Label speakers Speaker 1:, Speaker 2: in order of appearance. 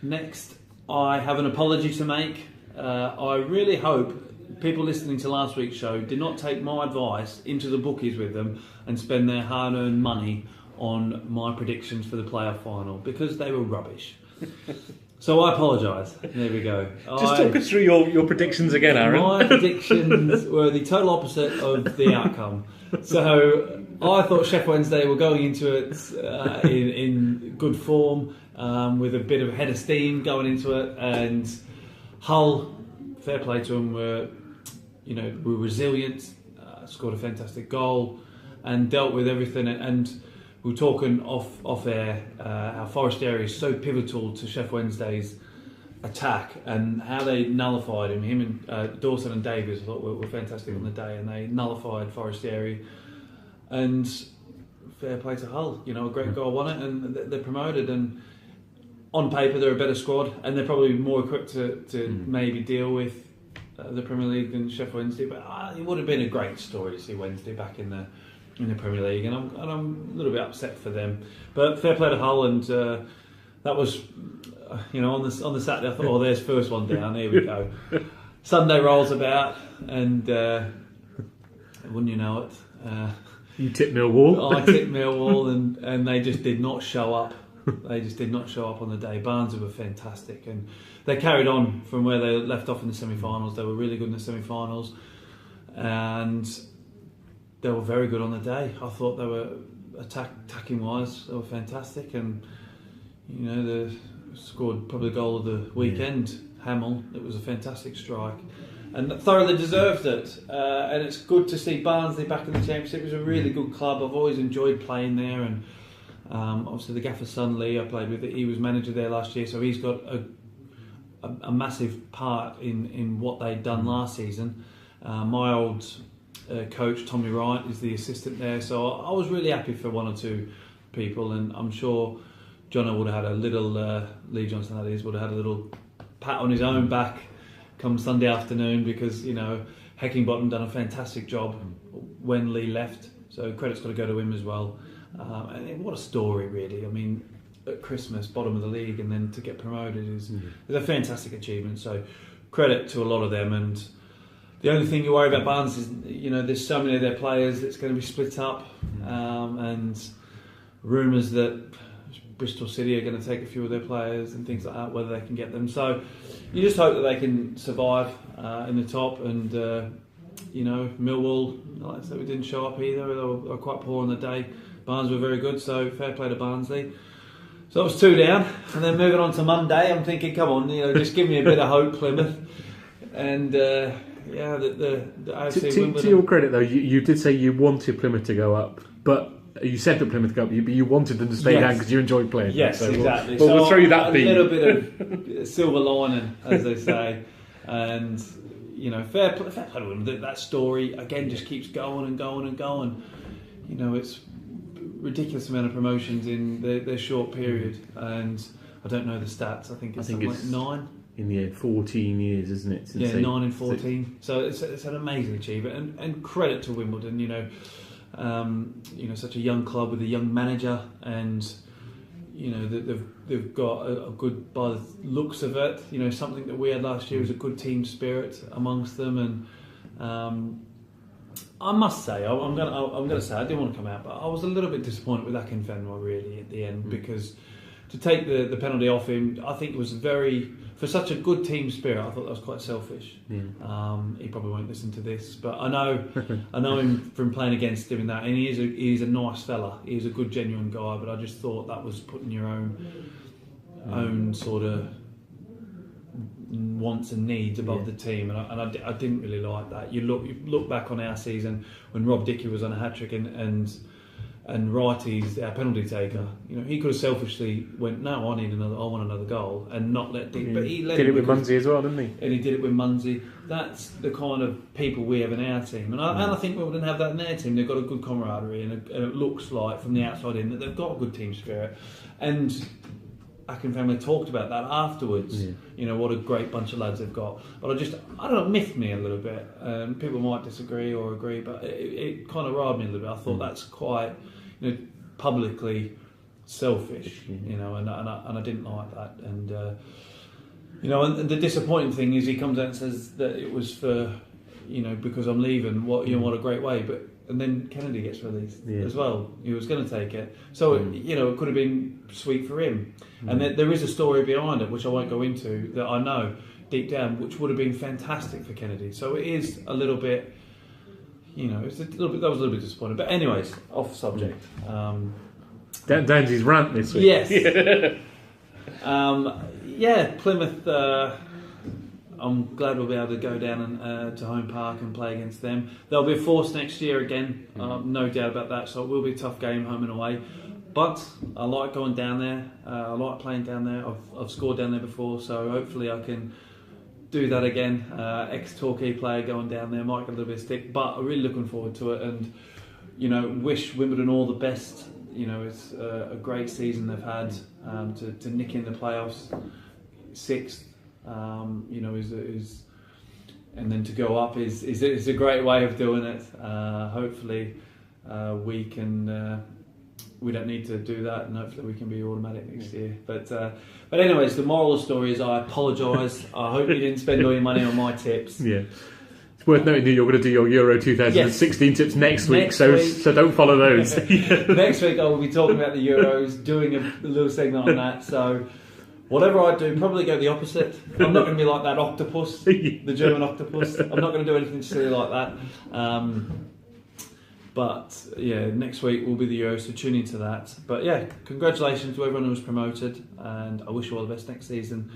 Speaker 1: Next, I have an apology to make. I really hope people listening to last week's show did not take my advice into the bookies with them and spend their hard-earned money on my predictions for the playoff final, because they were rubbish. So I apologise. There we go.
Speaker 2: Just talk us through your predictions again, Aaron.
Speaker 1: My predictions were the total opposite of the outcome. So I thought Sheffield Wednesday were going into it in good form, with a bit of a head of steam going into it, and Hull, fair play to them, were resilient, scored a fantastic goal, and dealt with everything. And we were talking off air how Forestieri is so pivotal to Sheffield Wednesday's attack, and how they nullified him. Him and Dawson and Davies, I thought were fantastic on the day, and they nullified Forestieri. And fair play to Hull, a great goal won it, and they're promoted. And on paper, they're a better squad, and they're probably more equipped to maybe deal with the Premier League than Sheffield Wednesday. But it would have been a great story to see Wednesday back in the Premier League, and I'm a little bit upset for them. But fair play to Hull, and that was, on the Saturday I thought, there's first one down. Here we go. Sunday rolls about, and wouldn't you know it?
Speaker 2: You tipped Millwall.
Speaker 1: I tipped Millwall, and they just did not show up. They just did not show up on the day. Barnsley were fantastic, and they carried on from where they left off in the semi-finals. They were really good in the semi-finals, and they were very good on the day. I thought they were attacking wise, they were fantastic, and they scored probably the goal of the weekend. Hamill, it was a fantastic strike, and thoroughly deserved it. And it's good to see Barnsley back in the Championship. It was a really good club. I've always enjoyed playing there, and obviously the gaffer's son Lee I played with, he was manager there last year, so he's got a massive part in what they'd done last season. My old coach Tommy Wright is the assistant there, so I was really happy for one or two people, and I'm sure Jono would have had a little Lee Johnson would have had a little pat on his own back come Sunday afternoon, because Heckingbottom done a fantastic job when Lee left, so credit's got to go to him as well. And what a story, really. I mean, at Christmas, bottom of the league, and then to get promoted is a fantastic achievement, so credit to a lot of them. And the only thing you worry about Barnes is, there's so many of their players that's going to be split up, and rumours that Bristol City are going to take a few of their players and things like that, whether they can get them. So you just hope that they can survive in the top. And Millwall, like I said, we didn't show up either. They were quite poor on the day. Barnes were very good, so fair play to Barnsley. So that was 2 down, and then moving on to Monday, I'm thinking, come on, just give me a bit of hope, Plymouth. And the AFC Wimbledon.
Speaker 2: To your credit, though, you did say you wanted Plymouth to go up, but you said that Plymouth go up, but you wanted them to stay down because you enjoyed playing.
Speaker 1: Yes,
Speaker 2: so
Speaker 1: exactly.
Speaker 2: We'll throw you that beat.
Speaker 1: A little bit of silver lining, as they say, and fair play to them. That story again just keeps going and going and going. It's ridiculous amount of promotions in their short period, and I don't know the stats. I think it's like 9.
Speaker 2: In the end, 14 years, isn't it?
Speaker 1: 9 and 14. So it's an amazing achievement, and credit to Wimbledon. Such a young club with a young manager, and they've got a good, by the looks of it, something that we had last year was a good team spirit amongst them. And I must say, I'm gonna say, I didn't want to come out, but I was a little bit disappointed with Akinfenwa really at the end, because to take the penalty off him, I think it was for such a good team spirit, I thought that was quite selfish. He probably won't listen to this, but I know him from playing against him in that, and he's a nice fella. He's a good, genuine guy, but I just thought that was putting your own sort of wants and needs above the team, and I didn't really like that. You look back on our season when Rob Dickey was on a hat trick, and Wrighty's our penalty taker. He could have selfishly went, no, I want another goal, and not let Dick. But he
Speaker 2: did it with Munsey as well, didn't he?
Speaker 1: And he did it with Munsey. That's the kind of people we have in our team, and I think we wouldn't have that in their team. They've got a good camaraderie, and it looks like from the outside in that they've got a good team spirit. And Akinfenwa talked about that afterwards. What a great bunch of lads they've got. But I don't know, miffed me a little bit. People might disagree or agree, but it kind of riled me a little bit. I thought that's quite, publicly selfish, you know, and I didn't like that. And you know, and the disappointing thing is he comes out and says that it was for, you know, because I'm leaving. What, you know, what a great way. But and then Kennedy gets released as well. He was going to take it, so you know, it could have been sweet for him. And there is a story behind it, which I won't go into, that I know deep down, which would have been fantastic for Kennedy. So it is a little bit, you know, it's a little bit, that was a little bit disappointing. But anyways, off subject.
Speaker 2: Danzy's rant this week.
Speaker 1: Yes. Yeah, Plymouth. I'm glad we'll be able to go down and, to Home Park and play against them. There'll be a force next year again, no doubt about that. So it will be a tough game, home and away. But I like going down there. I like playing down there. I've scored down there before, so hopefully I can do that again. Ex-Torquay player going down there might get a little bit of stick, but I'm really looking forward to it. And you know, wish Wimbledon all the best. You know, it's a great season they've had. To nick in the playoffs, 6th. You know, is and then to go up is a great way of doing it. Hopefully, we can. We don't need to do that, and hopefully we can be automatic next year. But anyways, the moral of the story is I apologise. I hope you didn't spend all your money on my tips.
Speaker 2: Yeah. It's worth noting that you're going to do your Euro 2016 tips next week, so don't follow those.
Speaker 1: Next week I will be talking about the Euros, doing a little segment on that. So whatever I do, probably go the opposite. I'm not going to be like that octopus, the German octopus. I'm not going to do anything silly like that. But yeah, next week will be the Euros, so tune into that. But yeah, congratulations to everyone who was promoted, and I wish you all the best next season.